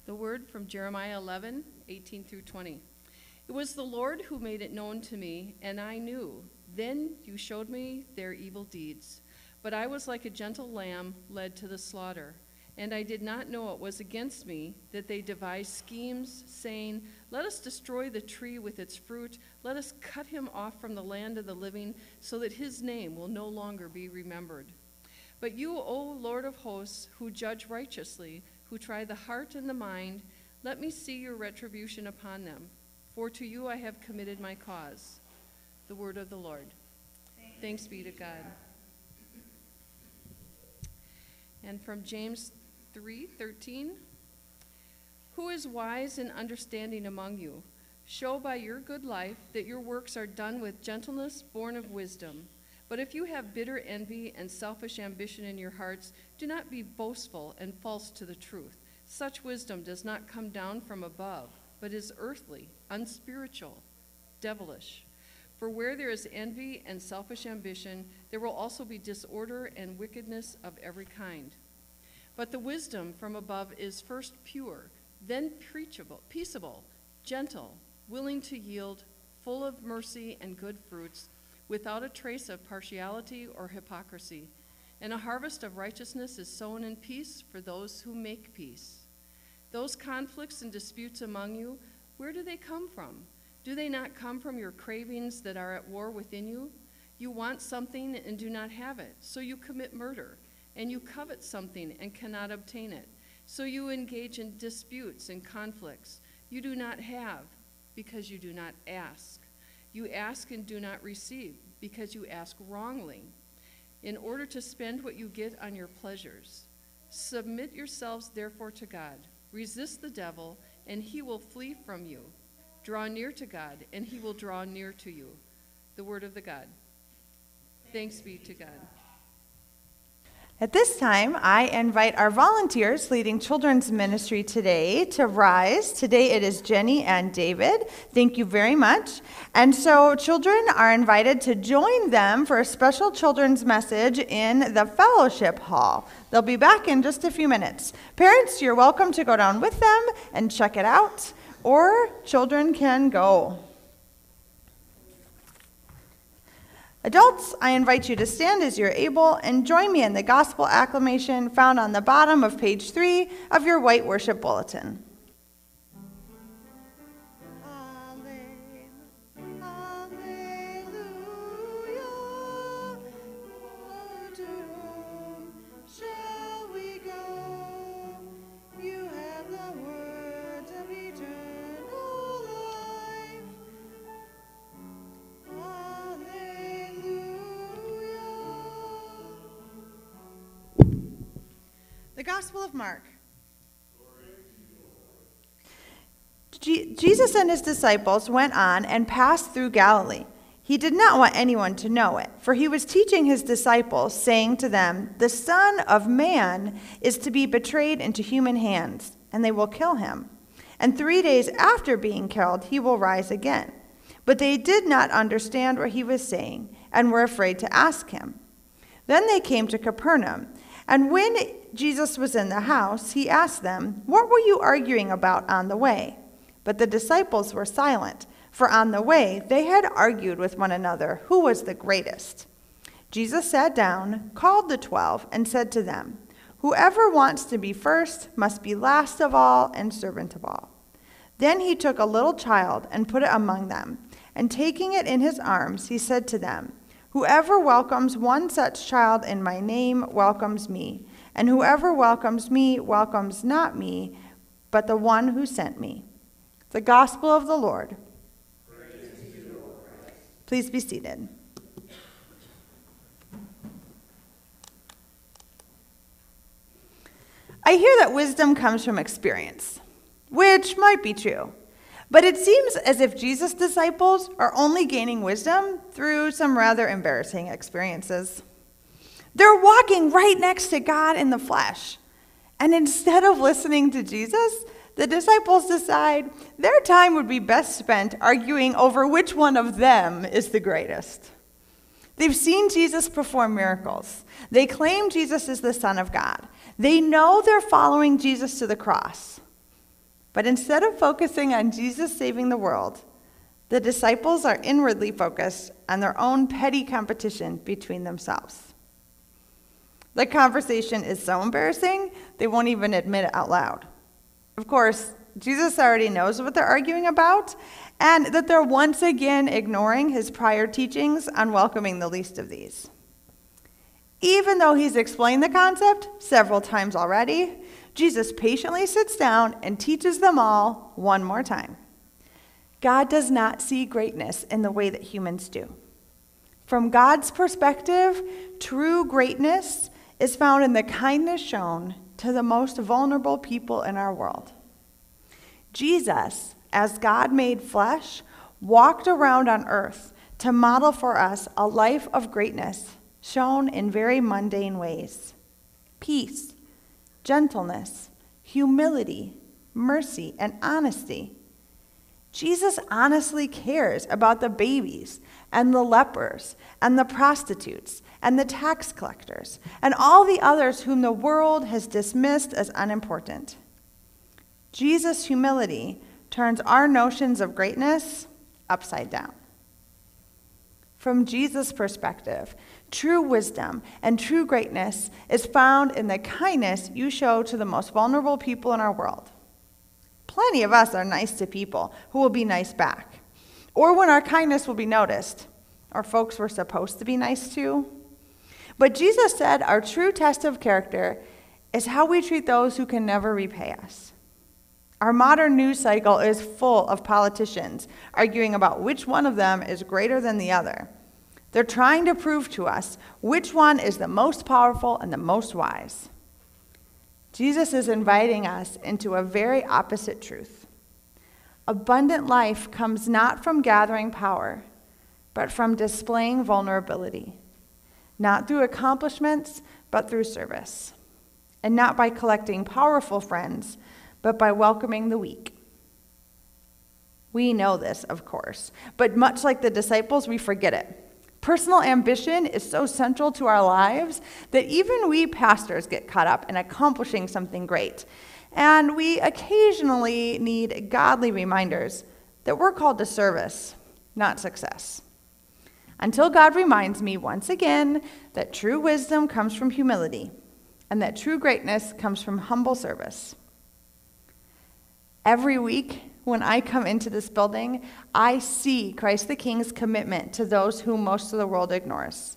The word from Jeremiah 11:18 through 20. It was the Lord who made it known to me, and I knew. Then you showed me their evil deeds. But I was like a gentle lamb led to the slaughter, and I did not know it was against me that they devised schemes, saying, let us destroy the tree with its fruit. Let us cut him off from the land of the living, so that his name will no longer be remembered. But you, O Lord of hosts, who judge righteously, who try the heart and the mind, let me see your retribution upon them. For to you I have committed my cause. The word of the Lord. Thanks be to God. And from James 3:13, who is wise and understanding among you? Show by your good life that your works are done with gentleness born of wisdom. But if you have bitter envy and selfish ambition in your hearts, do not be boastful and false to the truth. Such wisdom does not come down from above, but is earthly, unspiritual, devilish. For where there is envy and selfish ambition, there will also be disorder and wickedness of every kind. But the wisdom from above is first pure, then peaceable, gentle, willing to yield, full of mercy and good fruits, without a trace of partiality or hypocrisy. And a harvest of righteousness is sown in peace for those who make peace. Those conflicts and disputes among you, where do they come from? Do they not come from your cravings that are at war within you? You want something and do not have it, so you commit murder. And you covet something and cannot obtain it, so you engage in disputes and conflicts. You do not have, because you do not ask. You ask and do not receive, because you ask wrongly, in order to spend what you get on your pleasures. Submit yourselves therefore to God. Resist the devil, and he will flee from you. Draw near to God, and he will draw near to you. The word of the God. Thanks be to God. At this time, I invite our volunteers leading children's ministry today to rise. Today it is Jenny and David. Thank you very much. And so children are invited to join them for a special children's message in the fellowship hall. They'll be back in just a few minutes. Parents, you're welcome to go down with them and check it out, or children can go. Adults, I invite you to stand as you're able and join me in the gospel acclamation found on the bottom of page 3 of your white worship bulletin. The Gospel of Mark. Jesus and his disciples went on and passed through Galilee. He did not want anyone to know it, for he was teaching his disciples, saying to them, the Son of Man is to be betrayed into human hands, and they will kill him. And 3 days after being killed, he will rise again. But they did not understand what he was saying, and were afraid to ask him. Then they came to Capernaum, and when Jesus was in the house, he asked them, what were you arguing about on the way? But the disciples were silent, for on the way they had argued with one another who was the greatest. Jesus sat down, called the 12, and said to them, whoever wants to be first must be last of all and servant of all. Then he took a little child and put it among them, and taking it in his arms, he said to them, whoever welcomes one such child in my name welcomes me, and whoever welcomes me welcomes not me, but the one who sent me. The Gospel of the Lord. Praise to you, Lord Christ. Please be seated. I hear that wisdom comes from experience, which might be true. But it seems as if Jesus' disciples are only gaining wisdom through some rather embarrassing experiences. They're walking right next to God in the flesh. And instead of listening to Jesus, the disciples decide their time would be best spent arguing over which one of them is the greatest. They've seen Jesus perform miracles. They claim Jesus is the Son of God. They know they're following Jesus to the cross. But instead of focusing on Jesus saving the world, the disciples are inwardly focused on their own petty competition between themselves. The conversation is so embarrassing, they won't even admit it out loud. Of course, Jesus already knows what they're arguing about, and that they're once again ignoring his prior teachings on welcoming the least of these. Even though he's explained the concept several times already, Jesus patiently sits down and teaches them all one more time. God does not see greatness in the way that humans do. From God's perspective, true greatness is found in the kindness shown to the most vulnerable people in our world. Jesus, as God made flesh, walked around on earth to model for us a life of greatness shown in very mundane ways: peace, gentleness, humility, mercy, and honesty. Jesus honestly cares about the babies and the lepers and the prostitutes and the tax collectors and all the others whom the world has dismissed as unimportant. Jesus' humility turns our notions of greatness upside down. From Jesus' perspective, true wisdom and true greatness is found in the kindness you show to the most vulnerable people in our world. Plenty of us are nice to people who will be nice back, or when our kindness will be noticed, or folks we're supposed to be nice to. But Jesus said our true test of character is how we treat those who can never repay us. Our modern news cycle is full of politicians arguing about which one of them is greater than the other. They're trying to prove to us which one is the most powerful and the most wise. Jesus is inviting us into a very opposite truth. Abundant life comes not from gathering power, but from displaying vulnerability, not through accomplishments, but through service, and not by collecting powerful friends, but by welcoming the weak. We know this, of course, but much like the disciples, we forget it. Personal ambition is so central to our lives that even we pastors get caught up in accomplishing something great. And we occasionally need godly reminders that we're called to service, not success. Until God reminds me once again that true wisdom comes from humility and that true greatness comes from humble service. Every week, when I come into this building, I see Christ the King's commitment to those whom most of the world ignores.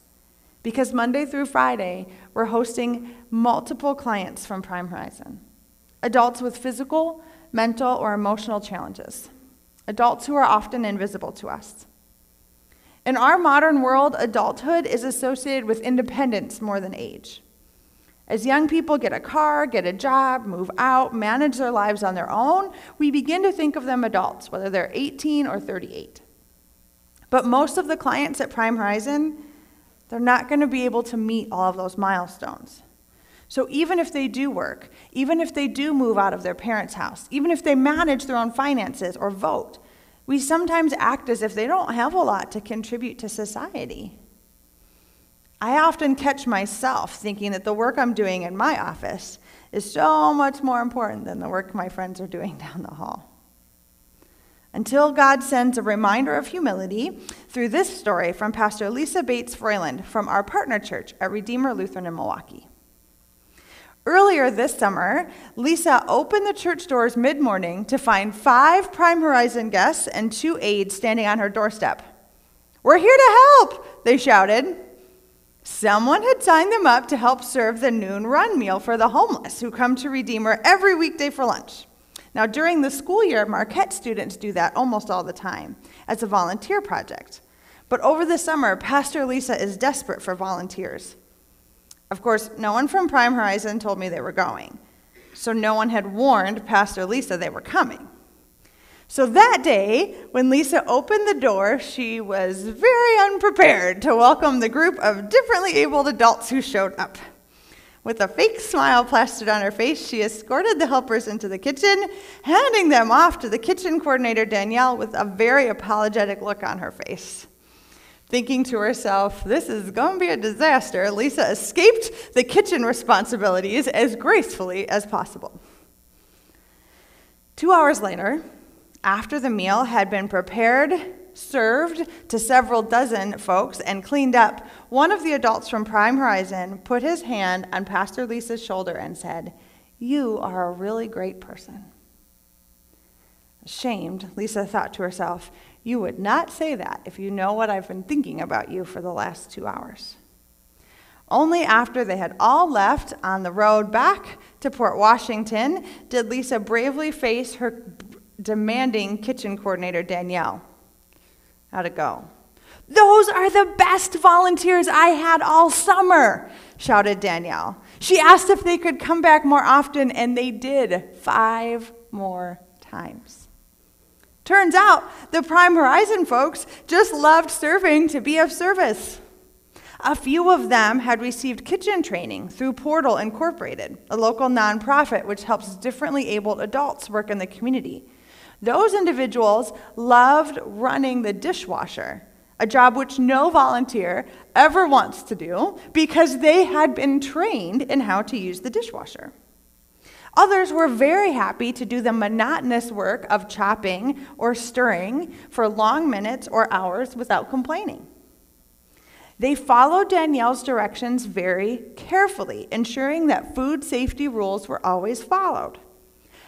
Because Monday through Friday, we're hosting multiple clients from Prime Horizon. Adults with physical, mental, or emotional challenges. Adults who are often invisible to us. In our modern world, adulthood is associated with independence more than age. As young people get a car, get a job, move out, manage their lives on their own, we begin to think of them adults, whether they're 18 or 38. But most of the clients at Prime Horizon, they're not going to be able to meet all of those milestones. So even if they do work, even if they do move out of their parents' house, even if they manage their own finances or vote, we sometimes act as if they don't have a lot to contribute to society. I often catch myself thinking that the work I'm doing in my office is so much more important than the work my friends are doing down the hall. Until God sends a reminder of humility through this story from Pastor Lisa Bates Froyland from our partner church at Redeemer Lutheran in Milwaukee. Earlier this summer, Lisa opened the church doors mid-morning to find 5 Prime Horizon guests and 2 aides standing on her doorstep. "We're here to help," they shouted. Someone had signed them up to help serve the noon run meal for the homeless who come to Redeemer every weekday for lunch. Now, during the school year, Marquette students do that almost all the time as a volunteer project. But over the summer, Pastor Lisa is desperate for volunteers. Of course, no one from Prime Horizon told me they were going, so no one had warned Pastor Lisa they were coming. So that day, when Lisa opened the door, she was very unprepared to welcome the group of differently abled adults who showed up. With a fake smile plastered on her face, she escorted the helpers into the kitchen, handing them off to the kitchen coordinator, Danielle, with a very apologetic look on her face. Thinking to herself, this is going to be a disaster, Lisa escaped the kitchen responsibilities as gracefully as possible. 2 hours later, after the meal had been prepared, served to several dozen folks, and cleaned up, one of the adults from Prime Horizon put his hand on Pastor Lisa's shoulder and said, "You are a really great person." Ashamed, Lisa thought to herself, "You would not say that if you know what I've been thinking about you for the last 2 hours. Only after they had all left on the road back to Port Washington did Lisa bravely face her demanding kitchen coordinator, Danielle. How'd it go? "Those are the best volunteers I had all summer," shouted Danielle. She asked if they could come back more often, and they did 5 more times. Turns out the Prime Horizon folks just loved serving to be of service. A few of them had received kitchen training through Portal Incorporated, a local nonprofit which helps differently abled adults work in the community. Those individuals loved running the dishwasher, a job which no volunteer ever wants to do because they had been trained in how to use the dishwasher. Others were very happy to do the monotonous work of chopping or stirring for long minutes or hours without complaining. They followed Danielle's directions very carefully, ensuring that food safety rules were always followed.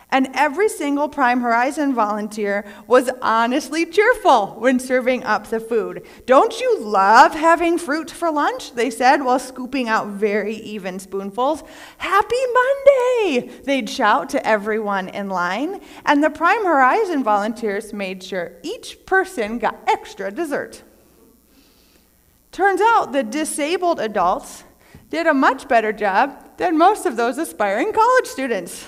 And every single Prime Horizon volunteer was honestly cheerful when serving up the food. "Don't you love having fruit for lunch?" they said while scooping out very even spoonfuls. "Happy Monday!" they'd shout to everyone in line. And the Prime Horizon volunteers made sure each person got extra dessert. Turns out the disabled adults did a much better job than most of those aspiring college students.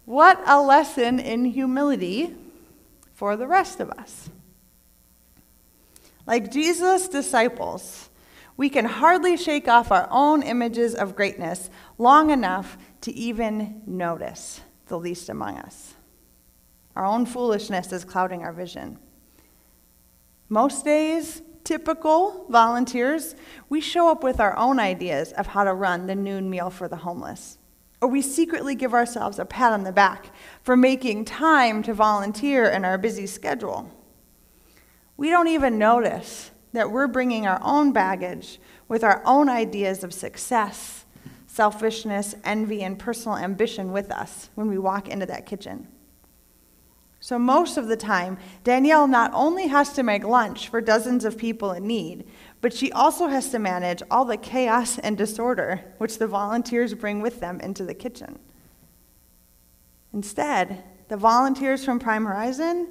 What a lesson in humility for the rest of us. Like Jesus' disciples, we can hardly shake off our own images of greatness long enough to even notice the least among us. Our own foolishness is clouding our vision. Most days, typical volunteers, we show up with our own ideas of how to run the noon meal for the homeless. Or we secretly give ourselves a pat on the back for making time to volunteer in our busy schedule. We don't even notice that we're bringing our own baggage with our own ideas of success, selfishness, envy, and personal ambition with us when we walk into that kitchen. So most of the time, Danielle not only has to make lunch for dozens of people in need, but she also has to manage all the chaos and disorder which the volunteers bring with them into the kitchen. Instead, the volunteers from Prime Horizon,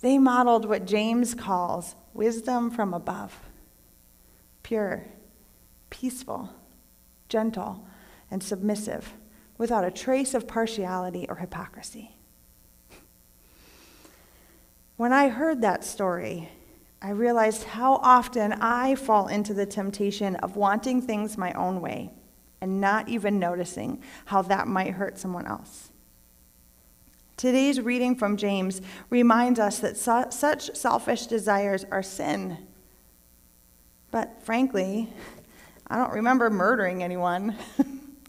they modeled what James calls wisdom from above. Pure, peaceful, gentle, and submissive, without a trace of partiality or hypocrisy. When I heard that story, I realized how often I fall into the temptation of wanting things my own way and not even noticing how that might hurt someone else. Today's reading from James reminds us that such selfish desires are sin. But frankly, I don't remember murdering anyone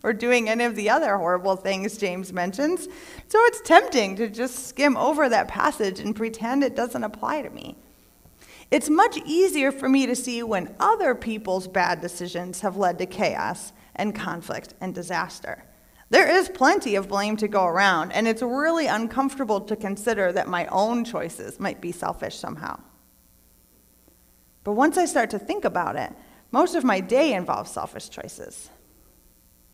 or doing any of the other horrible things James mentions, so it's tempting to just skim over that passage and pretend it doesn't apply to me. It's much easier for me to see when other people's bad decisions have led to chaos and conflict and disaster. There is plenty of blame to go around, and it's really uncomfortable to consider that my own choices might be selfish somehow. But once I start to think about it, most of my day involves selfish choices.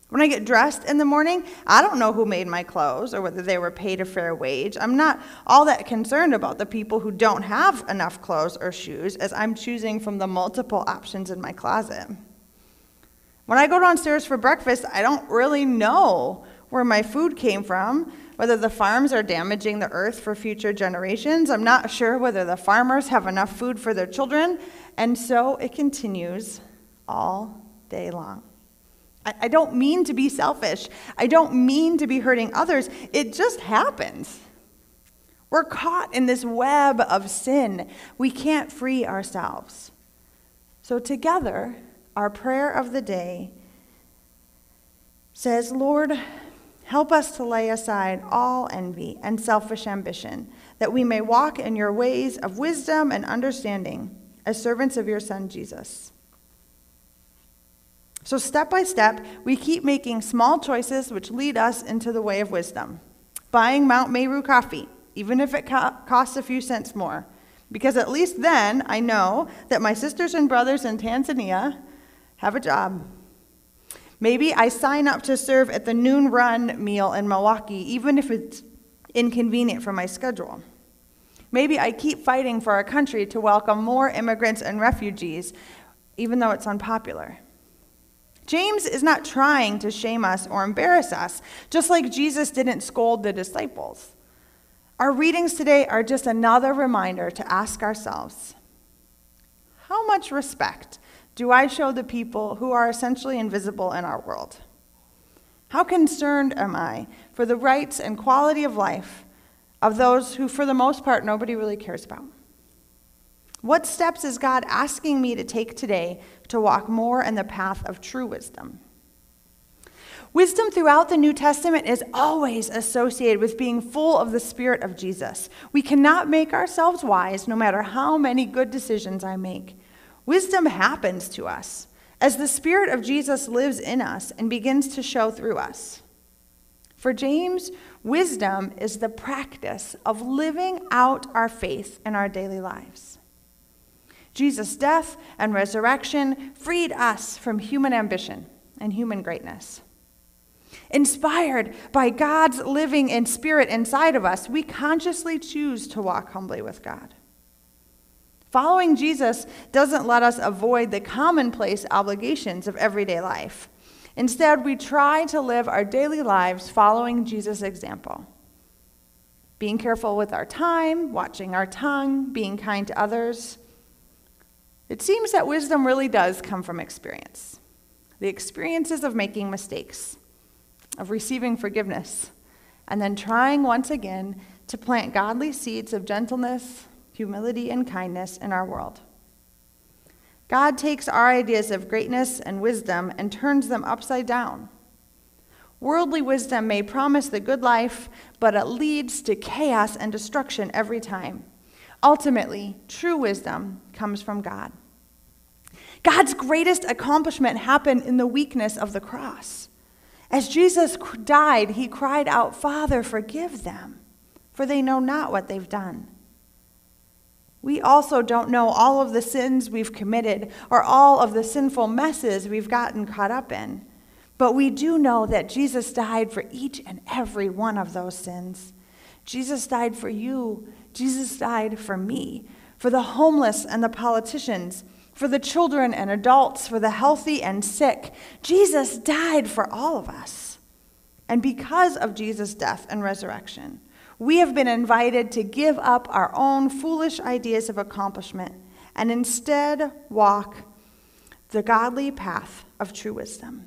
When I get dressed in the morning, I don't know who made my clothes or whether they were paid a fair wage. I'm not all that concerned about the people who don't have enough clothes or shoes, as I'm choosing from the multiple options in my closet. When I go downstairs for breakfast, I don't really know where my food came from, whether the farms are damaging the earth for future generations. I'm not sure whether the farmers have enough food for their children, and so it continues all day long. I don't mean to be selfish. I don't mean to be hurting others. It just happens. We're caught in this web of sin. We can't free ourselves. So together, our prayer of the day says, "Lord, help us to lay aside all envy and selfish ambition, that we may walk in your ways of wisdom and understanding as servants of your Son, Jesus. So step by step, we keep making small choices which lead us into the way of wisdom. Buying Mount Meru coffee, even if it costs a few cents more, because at least then I know that my sisters and brothers in Tanzania have a job. Maybe I sign up to serve at the noon run meal in Milwaukee, even if it's inconvenient for my schedule. Maybe I keep fighting for our country to welcome more immigrants and refugees, even though it's unpopular. James is not trying to shame us or embarrass us, just like Jesus didn't scold the disciples. Our readings today are just another reminder to ask ourselves, how much respect do I show the people who are essentially invisible in our world? How concerned am I for the rights and quality of life of those who, for the most part, nobody really cares about? What steps is God asking me to take today to walk more in the path of true wisdom? Wisdom throughout the New Testament is always associated with being full of the Spirit of Jesus. We cannot make ourselves wise no matter how many good decisions I make. Wisdom happens to us as the Spirit of Jesus lives in us and begins to show through us. For James, wisdom is the practice of living out our faith in our daily lives. Jesus' death and resurrection freed us from human ambition and human greatness. Inspired by God's living in spirit inside of us, we consciously choose to walk humbly with God. Following Jesus doesn't let us avoid the commonplace obligations of everyday life. Instead, we try to live our daily lives following Jesus' example. Being careful with our time, watching our tongue, being kind to others. It seems that wisdom really does come from experience. The experiences of making mistakes, of receiving forgiveness, and then trying once again to plant godly seeds of gentleness, humility, and kindness in our world. God takes our ideas of greatness and wisdom and turns them upside down. Worldly wisdom may promise the good life, but it leads to chaos and destruction every time. Ultimately, true wisdom comes from God. God's greatest accomplishment happened in the weakness of the cross. As Jesus died, he cried out, "Father, forgive them, for they know not what they've done." We also don't know all of the sins we've committed or all of the sinful messes we've gotten caught up in. But we do know that Jesus died for each and every one of those sins. Jesus died for you. Jesus died for me, for the homeless and the politicians, for the children and adults, for the healthy and sick. Jesus died for all of us. And because of Jesus' death and resurrection, we have been invited to give up our own foolish ideas of accomplishment and instead walk the godly path of true wisdom.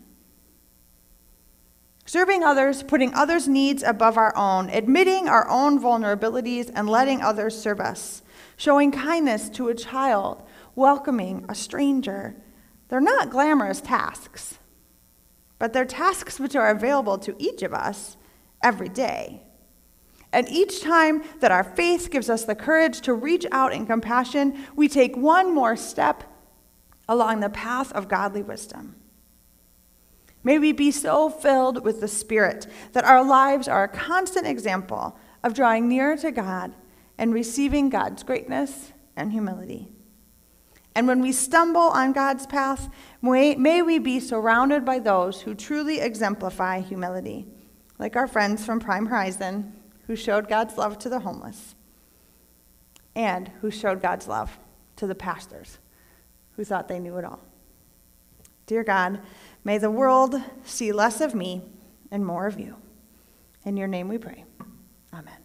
Serving others, putting others' needs above our own, admitting our own vulnerabilities and letting others serve us, showing kindness to a child, welcoming a stranger. They're not glamorous tasks, but they're tasks which are available to each of us every day. And each time that our faith gives us the courage to reach out in compassion, we take one more step along the path of godly wisdom. May we be so filled with the Spirit that our lives are a constant example of drawing nearer to God and receiving God's greatness and humility. And when we stumble on God's path, may we be surrounded by those who truly exemplify humility, like our friends from Prime Horizon, who showed God's love to the homeless, and who showed God's love to the pastors, who thought they knew it all. Dear God, may the world see less of me and more of you. In your name we pray. Amen.